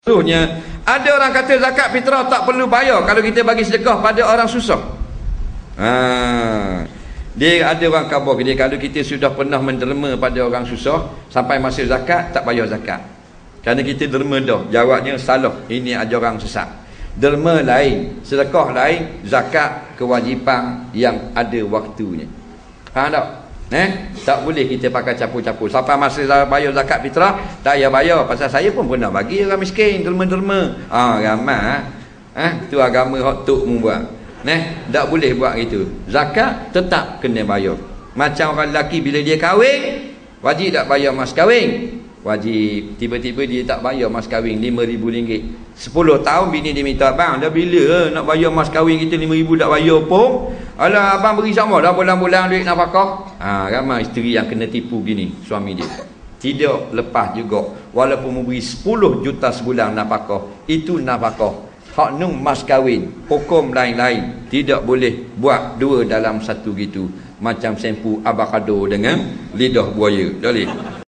Sesungguhnya ada orang kata zakat fitrah tak perlu bayar kalau kita bagi sedekah pada orang susah. Dia ada orang khabar dia, kalau kita sudah pernah menderma pada orang susah sampai masa zakat, tak bayar zakat. Kerana kita derma dah. Jawabnya salah. Ini ajaran sesat. Derma lain, sedekah lain, zakat kewajipan yang ada waktunya. Faham tak? Tak boleh kita pakai campur-campur. Sampai masa bayar zakat fitrah, tak payah bayar. Pasal saya pun pernah bagi orang miskin, derma-derma. Ramai. Tu agama hak tok mu buat. Tak boleh buat gitu. Zakat tetap kena bayar. Macam orang lelaki bila dia kahwin, wajib tak bayar mas kahwin? Wajib. Tiba-tiba dia tak bayar mas kahwin RM5,000. 10 tahun bini dia minta, bang, dah bila nak bayar mas kahwin kita RM5,000 tak bayar pun? Alah, abang beri sama dah bulan-bulan duit nafkah. Ramai isteri yang kena tipu gini suami dia. Tidak lepas juga. Walaupun memberi 10 juta sebulan nafkah, itu nafkah. Hak nung mas kahwin, hukum lain-lain tidak boleh buat dua dalam satu gitu. Macam sempu avocado dengan lidah buaya. Boleh?